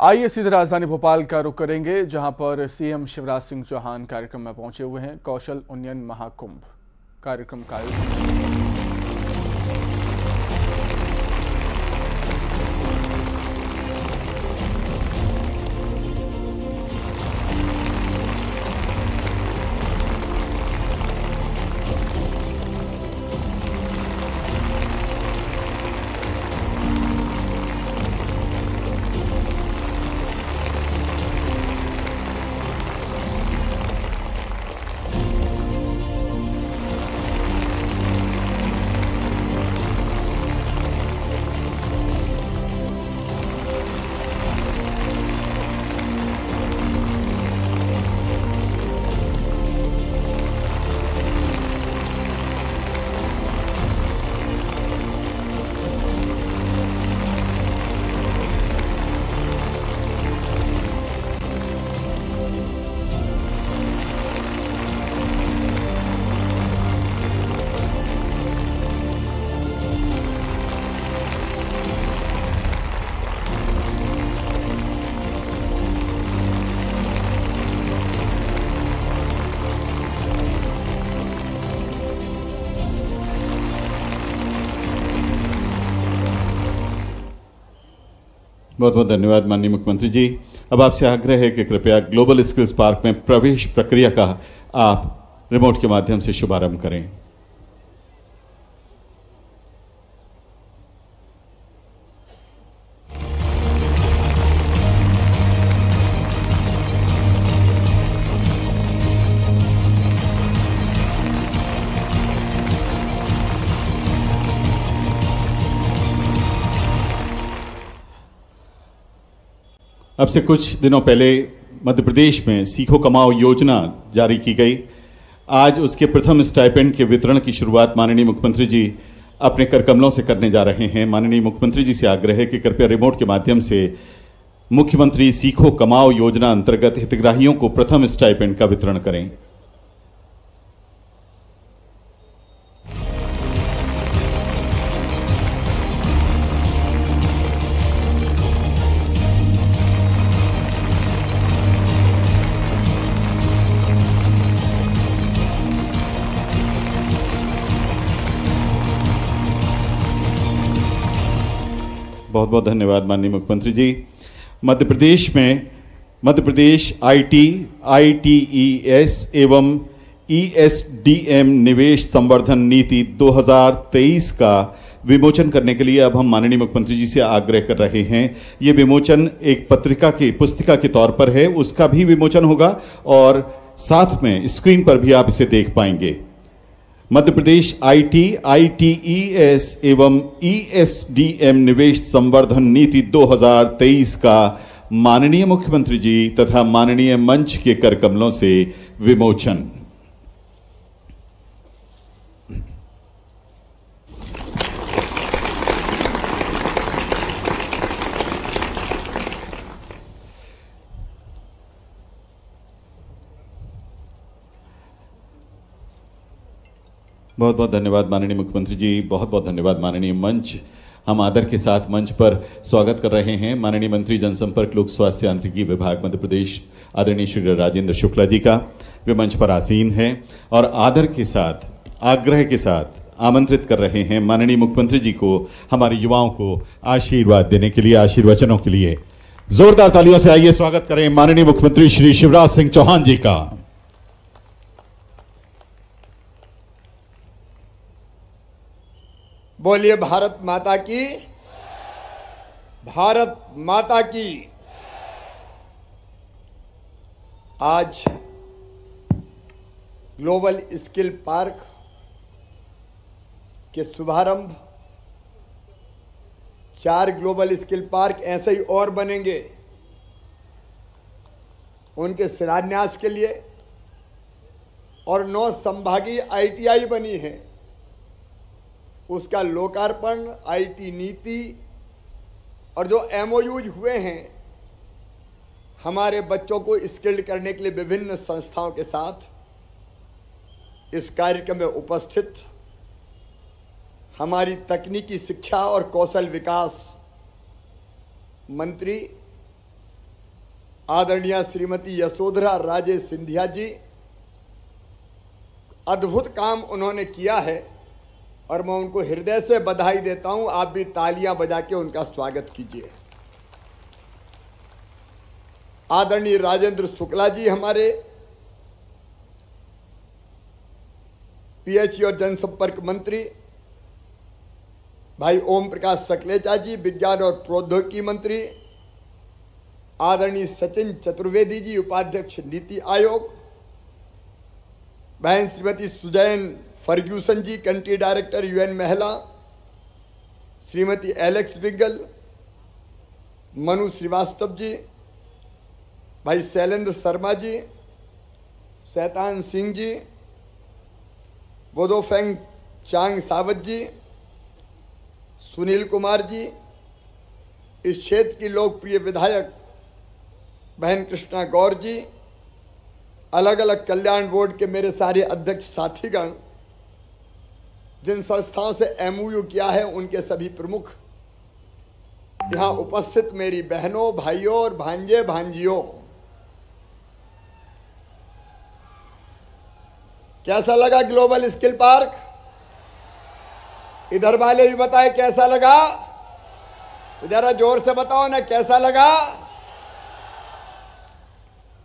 आइए सीधे राजधानी भोपाल का रुख करेंगे, जहां पर सीएम शिवराज सिंह चौहान कार्यक्रम में पहुंचे हुए हैं। कौशल उन्नयन महाकुंभ कार्यक्रम का आयोजन बहुत बहुत धन्यवाद माननीय मुख्यमंत्री जी। अब आपसे आग्रह है कि कृपया ग्लोबल स्किल्स पार्क में प्रवेश प्रक्रिया का आप रिमोट के माध्यम से शुभारंभ करें। अब से कुछ दिनों पहले मध्य प्रदेश में सीखो कमाओ योजना जारी की गई। आज उसके प्रथम स्टाइपेंड के वितरण की शुरुआत माननीय मुख्यमंत्री जी अपने करकमलों से करने जा रहे हैं। माननीय मुख्यमंत्री जी से आग्रह है कि कृपया रिमोट के माध्यम से मुख्यमंत्री सीखो कमाओ योजना अंतर्गत हितग्राहियों को प्रथम स्टाइपेंड का वितरण करें। बहुत बहुत धन्यवाद माननीय मुख्यमंत्री जी। मध्य प्रदेश ITES एवं ESDM निवेश संवर्धन नीति 2023 का विमोचन करने के लिए अब हम माननीय मुख्यमंत्री जी से आग्रह कर रहे हैं। ये विमोचन एक पुस्तिका के तौर पर है, उसका भी विमोचन होगा और साथ में स्क्रीन पर भी आप इसे देख पाएंगे। मध्य प्रदेश ITES एवं ESDM निवेश संवर्धन नीति 2023 का माननीय मुख्यमंत्री जी तथा माननीय मंच के करकमलों से विमोचन। बहुत बहुत धन्यवाद माननीय मुख्यमंत्री जी। बहुत बहुत धन्यवाद माननीय मंच। हम आदर के साथ मंच पर स्वागत कर रहे हैं माननीय मंत्री जनसंपर्क लोक स्वास्थ्य यांत्रिकी विभाग मध्य प्रदेश आदरणीय श्री राजेंद्र शुक्ला जी का। वे मंच पर आसीन हैं और आदर के साथ आग्रह के साथ आमंत्रित कर रहे हैं माननीय मुख्यमंत्री जी को हमारे युवाओं को आशीर्वाद देने के लिए, आशीर्वचनों के लिए। जोरदार तालियों से आइए स्वागत करें माननीय मुख्यमंत्री श्री शिवराज सिंह चौहान जी का। बोलिए भारत माता की, भारत माता की। आज ग्लोबल स्किल पार्क के शुभारंभ, 4 ग्लोबल स्किल पार्क ऐसे ही और बनेंगे, उनके शिलान्यास के लिए और 9 संभागीय ITI बनी है, उसका लोकार्पण, IT नीति और जो MOUज हुए हैं हमारे बच्चों को स्किल्ड करने के लिए विभिन्न संस्थाओं के साथ, इस कार्यक्रम में उपस्थित हमारी तकनीकी शिक्षा और कौशल विकास मंत्री आदरणीय श्रीमती यशोधरा राजे सिंधिया जी, अद्भुत काम उन्होंने किया है और मैं उनको हृदय से बधाई देता हूं। आप भी तालियां बजा के उनका स्वागत कीजिए। आदरणीय राजेंद्र शुक्ला जी हमारे पीएचई और जनसंपर्क मंत्री, भाई ओम प्रकाश सकलेचा जी विज्ञान और प्रौद्योगिकी मंत्री, आदरणीय सचिन चतुर्वेदी जी उपाध्यक्ष नीति आयोग, बहन श्रीमती सुजैन फर्ग्यूसन जी कंट्री डायरेक्टर यूएन महिला, श्रीमती एलेक्स बिगल, मनु श्रीवास्तव जी, भाई शैलेंद्र शर्मा जी, शैतान सिंह जी, गोदोफेंग चांग सावत जी, सुनील कुमार जी, इस क्षेत्र की लोकप्रिय विधायक बहन कृष्णा गौर जी, अलग अलग कल्याण बोर्ड के मेरे सारे अध्यक्ष साथीगण, जिन संस्थाओं से एमओयू किया है उनके सभी प्रमुख, यहां उपस्थित मेरी बहनों, भाइयों और भांजे भांजियों, कैसा लगा ग्लोबल स्किल पार्क? इधर वाले भी बताए कैसा लगा? जरा जोर से बताओ ना कैसा लगा?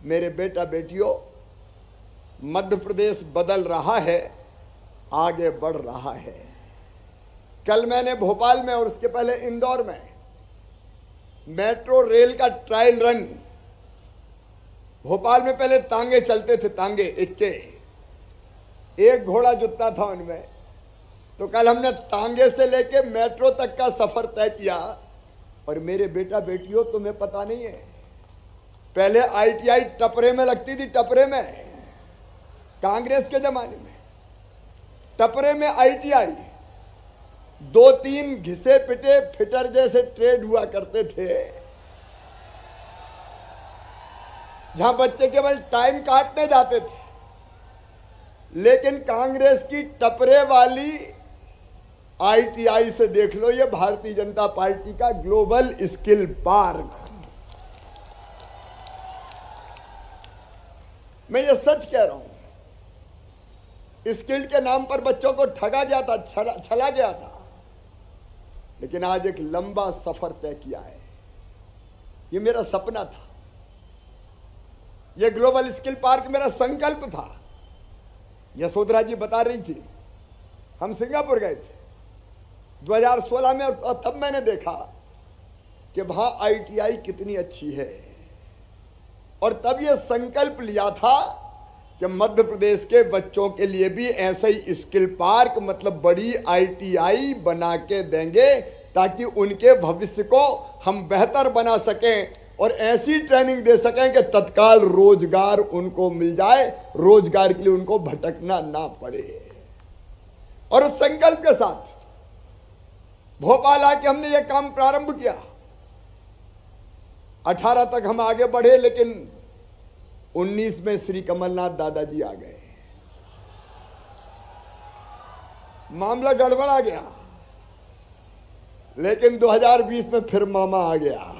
मेरे बेटा बेटियों, मध्य प्रदेश बदल रहा है, आगे बढ़ रहा है। कल मैंने भोपाल में और उसके पहले इंदौर में मेट्रो रेल का ट्रायल रन, भोपाल में पहले तांगे चलते थे, तांगे इक्के, एक घोड़ा जुटता था उनमें, तो कल हमने तांगे से लेके मेट्रो तक का सफर तय किया। और मेरे बेटा बेटियों, तुम्हें पता नहीं है, पहले आईटीआई टपरे में लगती थी, टपरे में, कांग्रेस के जमाने में टपरे में आईटीआई 2-3 घिसे पिटे फिटर जैसे ट्रेड हुआ करते थे, जहां बच्चे केवल टाइम काटने जाते थे। लेकिन कांग्रेस की टपरे वाली आईटीआई से देख लो, ये भारतीय जनता पार्टी का ग्लोबल स्किल पार्क। मैं ये सच कह रहा हूं, स्किल के नाम पर बच्चों को ठगा गया था, छला गया था, लेकिन आज एक लंबा सफर तय किया है। ये मेरा सपना था, ये ग्लोबल स्किल पार्क मेरा संकल्प था। यशोधरा जी बता रही थी, हम सिंगापुर गए थे 2016 में, और तब मैंने देखा कि वहां आईटीआई कितनी अच्छी है, और तब ये संकल्प लिया था कि मध्य प्रदेश के बच्चों के लिए भी ऐसा ही स्किल पार्क, मतलब बड़ी आईटीआई बना के देंगे, ताकि उनके भविष्य को हम बेहतर बना सकें और ऐसी ट्रेनिंग दे सकें कि तत्काल रोजगार उनको मिल जाए, रोजगार के लिए उनको भटकना ना पड़े। और उस संकल्प के साथ भोपाल आके हमने यह काम प्रारंभ किया। 18 तक हम आगे बढ़े, लेकिन 19 में श्री कमलनाथ दादाजी आ गए, मामला गड़बड़ा गया। लेकिन 2020 में फिर मामा आ गया,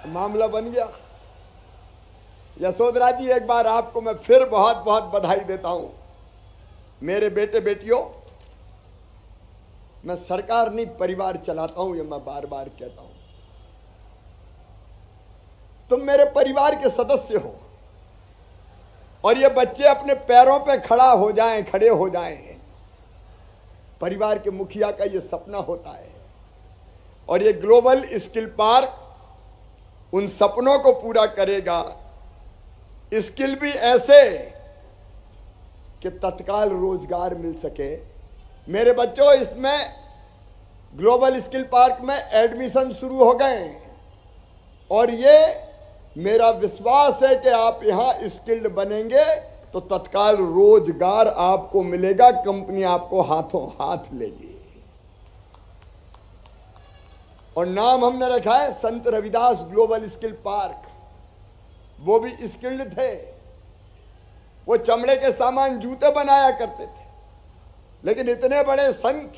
मामला बन गया। यशोधरा जी, एक बार आपको मैं फिर बहुत बहुत बधाई देता हूं। मेरे बेटे बेटियों, मैं सरकार नहीं परिवार चलाता हूं, ये मैं बार बार कहता हूं। तुम मेरे परिवार के सदस्य हो, और ये बच्चे अपने पैरों पे खड़े हो जाएं, परिवार के मुखिया का ये सपना होता है। और ये ग्लोबल स्किल पार्क उन सपनों को पूरा करेगा। स्किल भी ऐसे कि तत्काल रोजगार मिल सके। मेरे बच्चों, इसमें ग्लोबल स्किल पार्क में एडमिशन शुरू हो गए हैं, और ये मेरा विश्वास है कि आप यहां स्किल्ड बनेंगे तो तत्काल रोजगार आपको मिलेगा, कंपनी आपको हाथों हाथ लेगी। और नाम हमने रखा है संत रविदास ग्लोबल स्किल पार्क। वो भी स्किल्ड थे, वो चमड़े के सामान, जूते बनाया करते थे, लेकिन इतने बड़े संत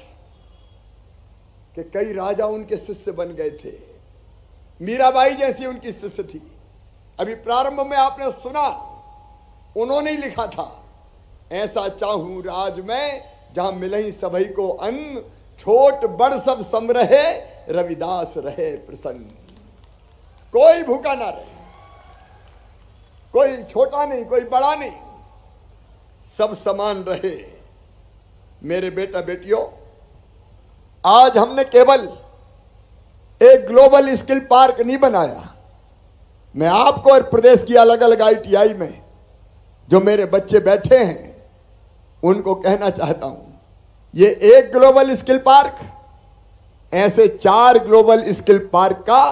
कि कई राजा उनके शिष्य बन गए थे। मीराबाई जैसी उनकी शिष्य थी। अभी प्रारंभ में आपने सुना, उन्होंने ही लिखा था, ऐसा चाहूं राज में जहां मिले सभी को अन्न, छोट बड़ सब सम रहे, रविदास रहे प्रसन्न। कोई भूखा ना रहे, कोई छोटा नहीं, कोई बड़ा नहीं, सब समान रहे। मेरे बेटा बेटियों, आज हमने केवल एक ग्लोबल स्किल पार्क नहीं बनाया। मैं आपको और प्रदेश की अलग अलग ITI में जो मेरे बच्चे बैठे हैं उनको कहना चाहता हूं, ये एक ग्लोबल स्किल पार्क, ऐसे 4 ग्लोबल स्किल पार्क का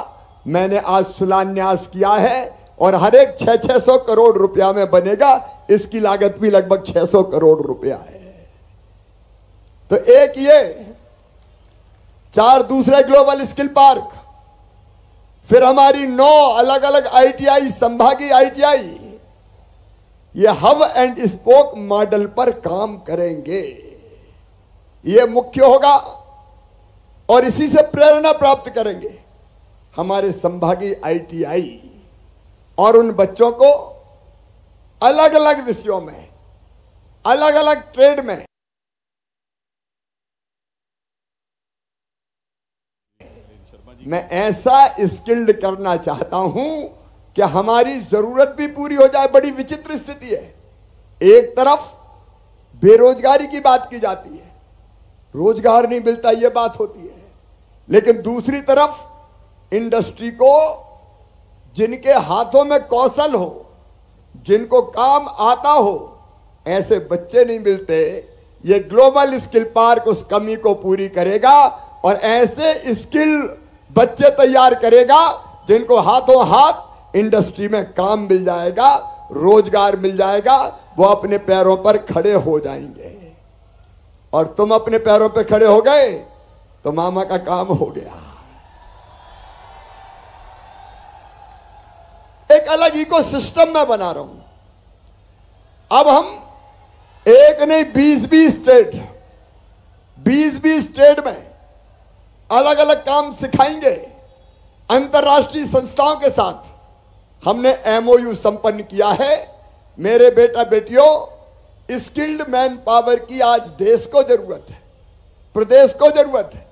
मैंने आज शिलान्यास किया है और हर एक 600 करोड़ रुपया में बनेगा। इसकी लागत भी लगभग 600 करोड़ रुपया है। तो एक ये, 4 दूसरे ग्लोबल स्किल पार्क, फिर हमारी 9 अलग अलग ITI, संभागीय ITI, ये हब एंड स्पोक मॉडल पर काम करेंगे। ये मुख्य होगा और इसी से प्रेरणा प्राप्त करेंगे हमारे संभागीय ITI और उन बच्चों को अलग अलग विषयों में, अलग अलग ट्रेड में मैं ऐसा स्किल्ड करना चाहता हूं कि हमारी जरूरत भी पूरी हो जाए। बड़ी विचित्र स्थिति है, एक तरफ बेरोजगारी की बात की जाती है, रोजगार नहीं मिलता यह बात होती है, लेकिन दूसरी तरफ इंडस्ट्री को जिनके हाथों में कौशल हो, जिनको काम आता हो, ऐसे बच्चे नहीं मिलते। ये ग्लोबल स्किल पार्क उस कमी को पूरी करेगा और ऐसे स्किल बच्चे तैयार करेगा जिनको हाथों हाथ इंडस्ट्री में काम मिल जाएगा, रोजगार मिल जाएगा, वो अपने पैरों पर खड़े हो जाएंगे। और तुम अपने पैरों पर खड़े हो गए तो मामा का काम हो गया। एक अलग इकोसिस्टम में बना रहा हूं। अब हम एक नहीं 20-20 ट्रेड, 20-20 ट्रेड में अलग अलग काम सिखाएंगे। अंतर्राष्ट्रीय संस्थाओं के साथ हमने MOU संपन्न किया है। मेरे बेटा बेटियों, स्किल्ड मैन पावर की आज देश को जरूरत है, प्रदेश को जरूरत है,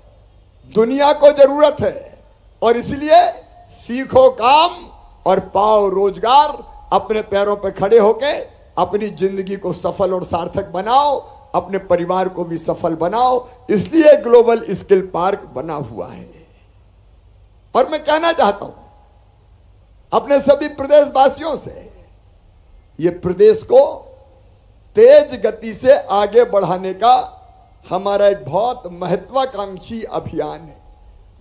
दुनिया को जरूरत है। और इसलिए सीखो काम और पाओ रोजगार, अपने पैरों पर खड़े होके अपनी जिंदगी को सफल और सार्थक बनाओ, अपने परिवार को भी सफल बनाओ। इसलिए ग्लोबल स्किल पार्क बना हुआ है। और मैं कहना चाहता हूं अपने सभी प्रदेशवासियों से, ये प्रदेश को तेज गति से आगे बढ़ाने का हमारा एक बहुत महत्वाकांक्षी अभियान है,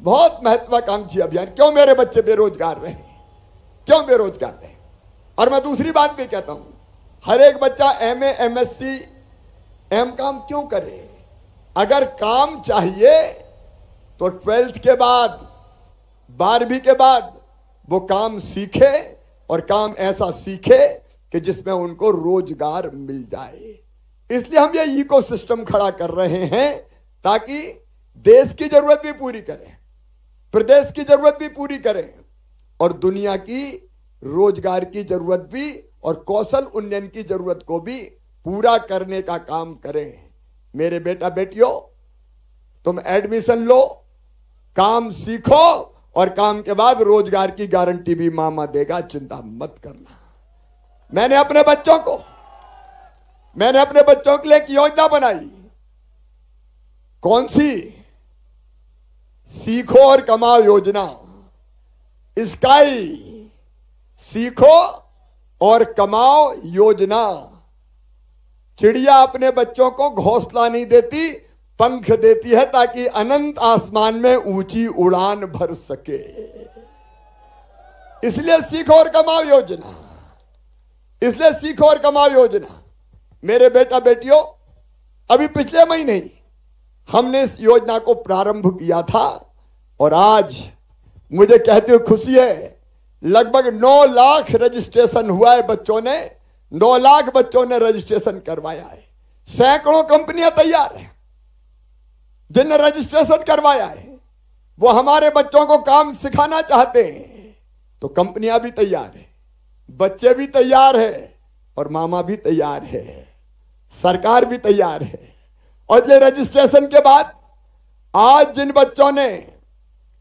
बहुत महत्वाकांक्षी अभियान। क्यों मेरे बच्चे बेरोजगार रहे, क्यों बेरोजगार रहे? और मैं दूसरी बात भी कहता हूं, हर एक बच्चा MA, MSc, MCom क्यों करे? अगर काम चाहिए तो 12th के बाद, 12वीं के बाद वो काम सीखे, और काम ऐसा सीखे कि जिसमें उनको रोजगार मिल जाए। इसलिए हम ये इकोसिस्टम खड़ा कर रहे हैं ताकि देश की जरूरत भी पूरी करें, प्रदेश की जरूरत भी पूरी करें और दुनिया की रोजगार की जरूरत भी और कौशल उन्नयन की जरूरत को भी पूरा करने का काम करें। मेरे बेटा बेटियों, तुम एडमिशन लो, काम सीखो और काम के बाद रोजगार की गारंटी भी मामा देगा, चिंता मत करना। मैंने अपने बच्चों के लिए एक योजना बनाई। कौन सी? सीखो और कमाओ योजना, स्काई सीखो और कमाओ योजना। चिड़िया अपने बच्चों को घोंसला नहीं देती, पंख देती है ताकि अनंत आसमान में ऊंची उड़ान भर सके। इसलिए सीखो और कमाओ योजना, इसलिए सीखो और कमाओ योजना। मेरे बेटा बेटियों, अभी पिछले महीने ही हमने इस योजना को प्रारंभ किया था और आज मुझे कहते हुए खुशी है, लगभग 9 लाख रजिस्ट्रेशन हुआ है। बच्चों ने 9 लाख बच्चों ने रजिस्ट्रेशन करवाया है। सैकड़ों कंपनियां तैयार हैं जिनने रजिस्ट्रेशन करवाया है। वो हमारे बच्चों को काम सिखाना चाहते हैं, तो कंपनियां भी तैयार है, बच्चे भी तैयार है और मामा भी तैयार है, सरकार भी तैयार है। और ये रजिस्ट्रेशन के बाद आज जिन बच्चों ने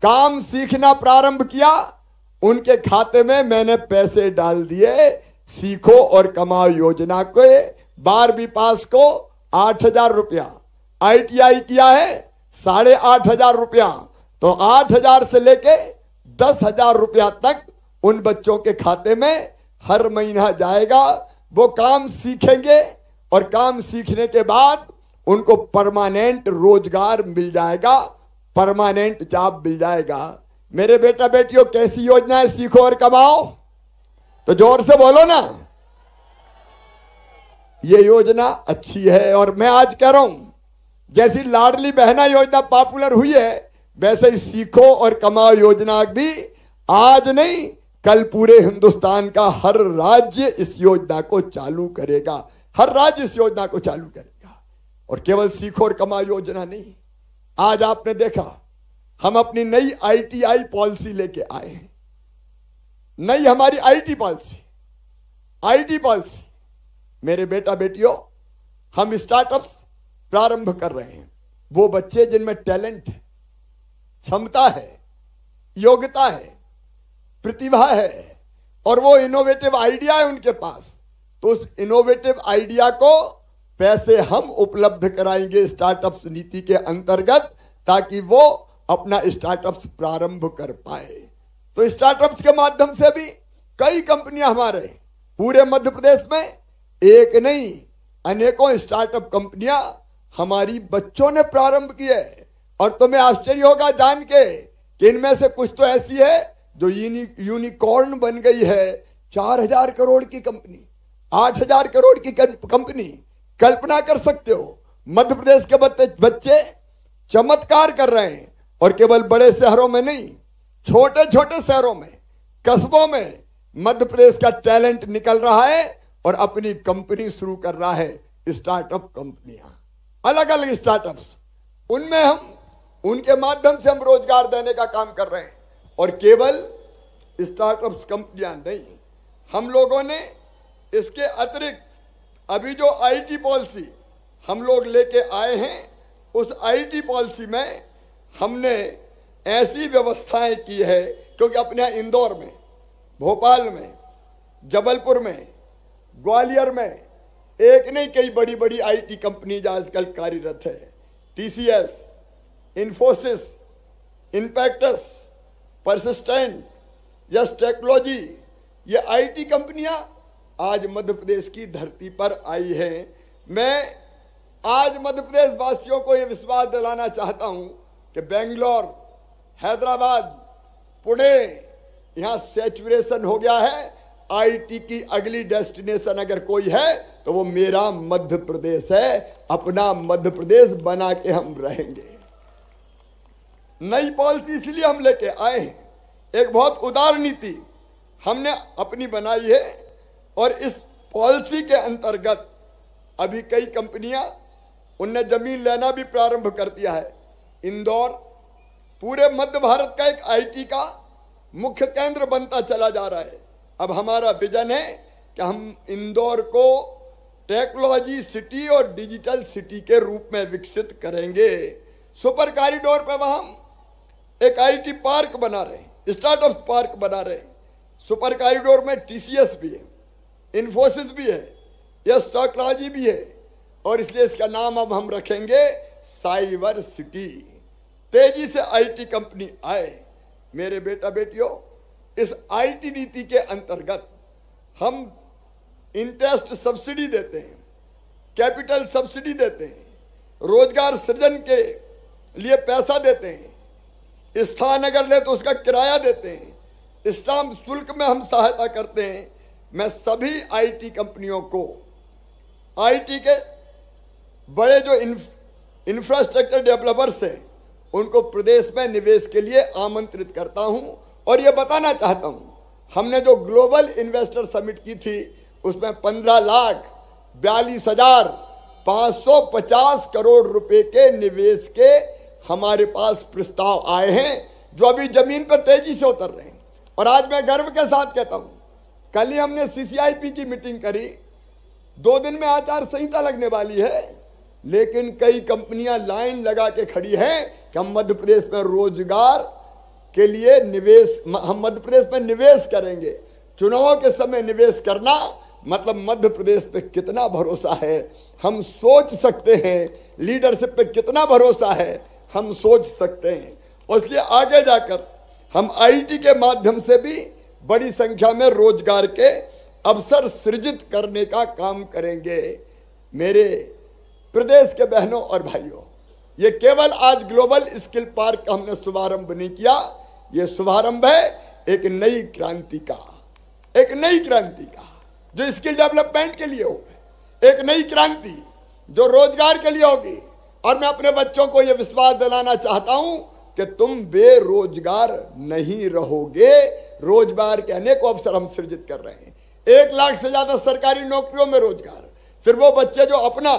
काम सीखना प्रारंभ किया, उनके खाते में मैंने पैसे डाल दिए। सीखो और कमाओ योजना के 12वीं पास को 8,000 रुपया, ITI किया है 8,500 रुपया, तो 8,000 से लेके 10,000 रुपया तक उन बच्चों के खाते में हर महीना जाएगा। वो काम सीखेंगे और काम सीखने के बाद उनको परमानेंट रोजगार मिल जाएगा, परमानेंट जॉब मिल जाएगा। मेरे बेटा बेटियों, कैसी योजना है सीखो और कमाओ? तो जोर से बोलो ना, ये योजना अच्छी है। और मैं आज कह रहा हूं, जैसी लाडली बहना योजना पॉपुलर हुई है, वैसे ही सीखो और कमाओ योजना भी आज नहीं, कल पूरे हिंदुस्तान का हर राज्य इस योजना को चालू करेगा, हर राज्य इस योजना को चालू करेगा। और केवल सीखो और कमाओ योजना नहीं, आज आपने देखा हम अपनी नई ITI पॉलिसी लेके आए हैं, नई हमारी IT पॉलिसी। मेरे बेटा बेटियों, हम स्टार्टअप्स प्रारंभ कर रहे हैं। वो बच्चे जिनमें टैलेंट है, क्षमता है, योग्यता है, प्रतिभा है और वो इनोवेटिव आइडिया है उनके पास, तो उस इनोवेटिव आइडिया को पैसे हम उपलब्ध कराएंगे स्टार्टअप्स नीति के अंतर्गत, ताकि वो अपना स्टार्टअप्स प्रारंभ कर पाए। तो स्टार्टअप्स के माध्यम से भी कई कंपनियां हमारे पूरे मध्य प्रदेश में, एक नहीं अनेकों स्टार्टअप कंपनियां हमारी बच्चों ने प्रारंभ की है। और तुम्हें आश्चर्य होगा जान के कि इनमें से कुछ तो ऐसी है जो यूनिकॉर्न बन गई है। 4,000 करोड़ की कंपनी, 8,000 करोड़ की कंपनी, कल्पना कर सकते हो? मध्य प्रदेश के बच्चे चमत्कार कर रहे हैं। और केवल बड़े शहरों में नहीं, छोटे छोटे शहरों में, कस्बों में मध्य प्रदेश का टैलेंट निकल रहा है और अपनी कंपनी शुरू कर रहा है। स्टार्टअप कंपनियां, अलग अलग स्टार्टअप्स, उनमें हम उनके माध्यम से हम रोजगार देने का काम कर रहे हैं। और केवल स्टार्टअप्स कंपनियां नहीं, हम लोगों ने इसके अतिरिक्त अभी जो IT पॉलिसी हम लोग लेके आए हैं, उस IT पॉलिसी में हमने ऐसी व्यवस्थाएं की है, क्योंकि अपने यहाँ इंदौर में, भोपाल में, जबलपुर में, ग्वालियर में एक नहीं कई बड़ी बड़ी IT कंपनीज आजकल कार्यरत है। TCS, Infosys, Impetus, Persistent, yes technology, ये IT कंपनियां आज मध्य प्रदेश की धरती पर आई हैं। मैं आज मध्य प्रदेश वासियों को यह विश्वास दिलाना चाहता हूं कि बेंगलोर, हैदराबाद, पुणे, यहां सैचुरेशन हो गया है। IT की अगली डेस्टिनेशन अगर कोई है तो वो मेरा मध्य प्रदेश है। अपना मध्य प्रदेश बना के हम रहेंगे। नई पॉलिसी इसलिए हम लेके आए हैं, एक बहुत उदार नीति हमने अपनी बनाई है। और इस पॉलिसी के अंतर्गत अभी कई कंपनियां, उनने जमीन लेना भी प्रारंभ कर दिया है। इंदौर पूरे मध्य भारत का एक IT का मुख्य केंद्र बनता चला जा रहा है। अब हमारा विजन है कि हम इंदौर को टेक्नोलॉजी सिटी और डिजिटल सिटी के रूप में विकसित करेंगे। सुपर कॉरिडोर पर वहां हम एक IT पार्क बना रहे हैं, स्टार्टअप पार्क बना रहे हैं। सुपर कॉरिडोर में TCS भी है, इन्फोसिस भी है, यस टेक्नोलॉजी भी है, और इसलिए इसका नाम अब हम रखेंगे साइबर सिटी। तेजी से IT कंपनी आए। मेरे बेटा बेटियों, इस IT नीति के अंतर्गत हम इंटरेस्ट सब्सिडी देते हैं, कैपिटल सब्सिडी देते हैं, रोजगार सृजन के लिए पैसा देते हैं, स्थान अगर ले तो उसका किराया देते हैं, स्टाम्प शुल्क में हम सहायता करते हैं। मैं सभी IT कंपनियों को, IT के बड़े जो इंफ्रास्ट्रक्चर डेवलपर्स हैं, उनको प्रदेश में निवेश के लिए आमंत्रित करता हूं। और ये बताना चाहता हूं, हमने जो ग्लोबल इन्वेस्टर समिट की थी, उसमें 15,42,550 करोड़ रुपए के निवेश के हमारे पास प्रस्ताव आए हैं। जो अभी जमीन पर तेजी से उतर रहे हैं। और आज मैं गर्व के साथ कहता हूं, कल ही हमने सीसीआईपी की मीटिंग करी, 2 दिन में आचार संहिता लगने वाली है, लेकिन कई कंपनियां लाइन लगा के खड़ी हैं कि हम मध्य प्रदेश में रोजगार के लिए निवेश, हम मध्य प्रदेश में निवेश करेंगे। चुनाव के समय निवेश करना मतलब मध्य प्रदेश पे कितना भरोसा है हम सोच सकते हैं, लीडरशिप पे कितना भरोसा है हम सोच सकते हैं। और इसलिए आगे जाकर हम आईटी के माध्यम से भी बड़ी संख्या में रोजगार के अवसर सृजित करने का काम करेंगे। मेरे प्रदेश के बहनों और भाइयों, ये केवल आज ग्लोबल स्किल पार्क का हमने शुभारंभ नहीं किया, ये शुभारंभ है एक नई क्रांति का, एक नई क्रांति का जो स्किल डेवलपमेंट के लिए होगी, एक नई क्रांति जो रोजगार के लिए होगी। और मैं अपने बच्चों को यह विश्वास दिलाना चाहता हूं कि तुम बेरोजगार नहीं रहोगे। रोजगार के अनेक अवसर हम सृजित कर रहे हैं, 1 लाख से ज्यादा सरकारी नौकरियों में रोजगार। फिर वो बच्चे जो अपना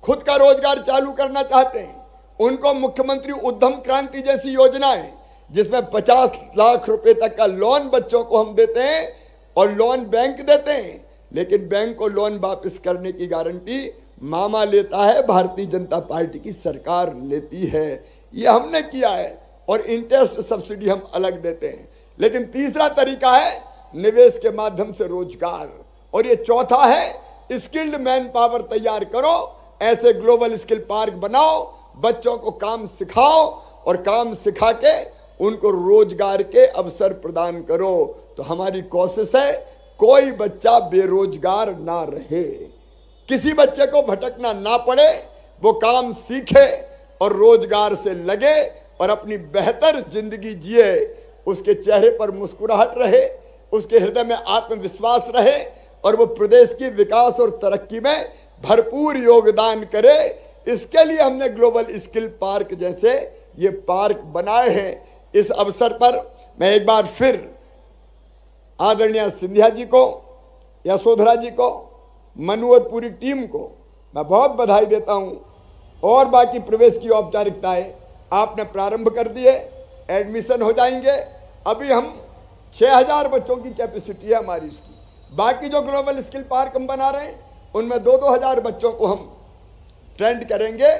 खुद का रोजगार चालू करना चाहते हैं, उनको मुख्यमंत्री उद्यम क्रांति जैसी योजनाएं, जिसमें 50 लाख रुपए तक का लोन बच्चों को हम देते हैं, और लोन बैंक देते हैं, लेकिन बैंक को लोन वापस करने की गारंटी मामा लेता है, भारतीय जनता पार्टी की सरकार लेती है। ये हमने किया है। और इंटरेस्ट सब्सिडी हम अलग देते हैं। लेकिन तीसरा तरीका है निवेश के माध्यम से रोजगार, और ये चौथा है स्किल्ड मैन पावर तैयार करो। ऐसे ग्लोबल स्किल पार्क बनाओ, बच्चों को काम सिखाओ, और काम सिखा के उनको रोजगार के अवसर प्रदान करो। तो हमारी कोशिश है कोई बच्चा बेरोजगार ना रहे, किसी बच्चे को भटकना ना पड़े, वो काम सीखे और रोजगार से लगे और अपनी बेहतर जिंदगी जिए। उसके चेहरे पर मुस्कुराहट रहे, उसके हृदय में आत्मविश्वास रहे, और वो प्रदेश की विकास और तरक्की में भरपूर योगदान करे। इसके लिए हमने ग्लोबल स्किल पार्क जैसे ये पार्क बनाए हैं। इस अवसर पर मैं एक बार फिर आदरणीय सिंधिया जी को, यशोधरा जी को, मनु और पूरी टीम को मैं बहुत बधाई देता हूं। और बाकी प्रवेश की औपचारिकताएं आपने प्रारंभ कर दिए, एडमिशन हो जाएंगे। अभी हम 6000 बच्चों की कैपेसिटी है हमारी इसकी। बाकी जो ग्लोबल स्किल पार्क हम बना रहे हैं उनमें 2-2 हजार बच्चों को हम ट्रेंड करेंगे,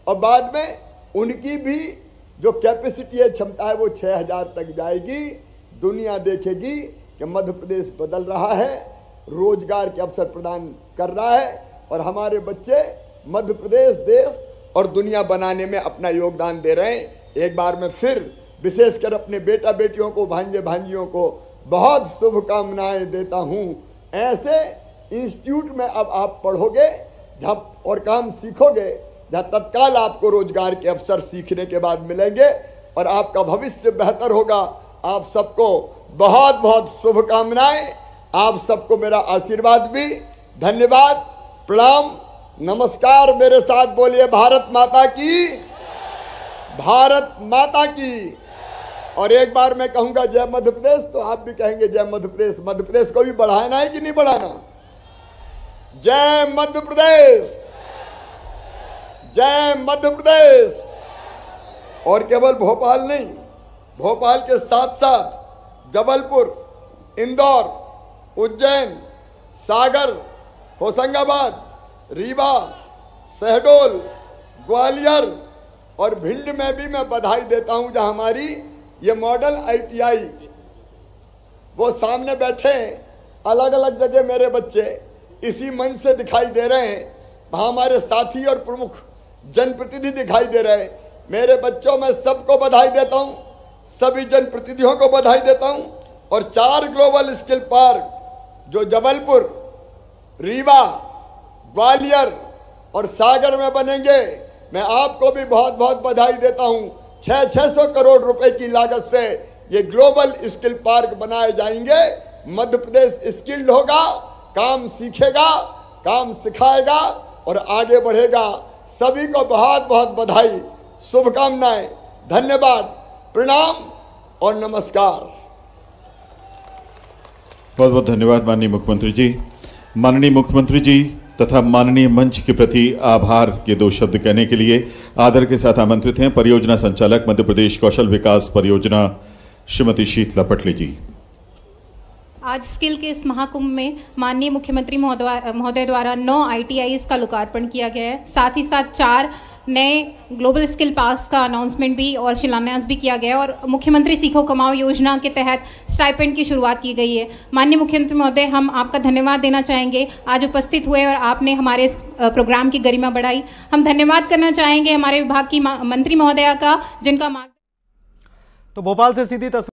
और बाद में उनकी भी जो कैपेसिटी है, क्षमता है, वो 6000 तक जाएगी। दुनिया देखेगी कि मध्य प्रदेश बदल रहा है, रोजगार के अवसर प्रदान कर रहा है, और हमारे बच्चे मध्य प्रदेश देश और दुनिया बनाने में अपना योगदान दे रहे हैं। एक बार मैं फिर विशेषकर अपने बेटा बेटियों को, भांजे भांजियों को बहुत शुभकामनाएं देता हूं। ऐसे इंस्टीट्यूट में अब आप पढ़ोगे जहाँ और काम सीखोगे, जहाँ तत्काल आपको रोजगार के अवसर सीखने के बाद मिलेंगे और आपका भविष्य बेहतर होगा। आप सबको बहुत बहुत शुभकामनाएं, आप सबको मेरा आशीर्वाद भी। धन्यवाद, प्रणाम, नमस्कार। मेरे साथ बोलिए भारत माता की, भारत माता की। और एक बार मैं कहूंगा जय मध्य प्रदेश, तो आप भी कहेंगे जय मध्य प्रदेश। मध्य प्रदेश को भी बढ़ाना है कि नहीं बढ़ाना? जय मध्य प्रदेश, जय मध्य प्रदेश। और केवल भोपाल नहीं, भोपाल के साथ साथ जबलपुर, इंदौर, उज्जैन, सागर, होशंगाबाद, रीवा, शहडोल, ग्वालियर और भिंड में भी मैं बधाई देता हूं, जहां हमारी ये मॉडल ITI, वो सामने बैठे हैं। अलग अलग जगह मेरे बच्चे इसी मंच से दिखाई दे रहे हैं, वहां हमारे साथी और प्रमुख जनप्रतिनिधि दिखाई दे रहे हैं। मेरे बच्चों, मैं सबको बधाई देता हूं, सभी जनप्रतिनिधियों को बधाई देता हूं। और 4 ग्लोबल स्किल पार्क जो जबलपुर, रीवा, ग्वालियर और सागर में बनेंगे, मैं आपको भी बहुत बहुत बधाई देता हूं। 600 करोड़ रुपए की लागत से ये ग्लोबल स्किल पार्क बनाए जाएंगे। मध्य प्रदेश स्किल्ड होगा, काम सीखेगा, काम सिखाएगा और आगे बढ़ेगा। सभी को बहुत बहुत बधाई, शुभकामनाएं, धन्यवाद, प्रणाम और नमस्कार। बहुत बहुत धन्यवाद माननीय मुख्यमंत्री जी। माननीय मुख्यमंत्री जी, तथा माननीय मंच के प्रति आभार के 2 शब्द कहने के लिए आदर के साथ आमंत्रित हैं परियोजना संचालक मध्य प्रदेश कौशल विकास परियोजना श्रीमती शीतला पटले जी। आज स्किल के इस महाकुंभ में माननीय मुख्यमंत्री महोदय द्वारा 9 ITIs का लोकार्पण किया गया है। साथ ही साथ 4 नए ग्लोबल स्किल पार्क्स का अनाउंसमेंट भी और शिलान्यास भी किया गया और मुख्यमंत्री सीखो कमाओ योजना के तहत स्टाइपेंड की शुरुआत की गई है। माननीय मुख्यमंत्री महोदय, हम आपका धन्यवाद देना चाहेंगे, आज उपस्थित हुए और आपने हमारे इस प्रोग्राम की गरिमा बढ़ाई। हम धन्यवाद करना चाहेंगे हमारे विभाग की मंत्री महोदया का, जिनका तो भोपाल से सीधी तस्वीर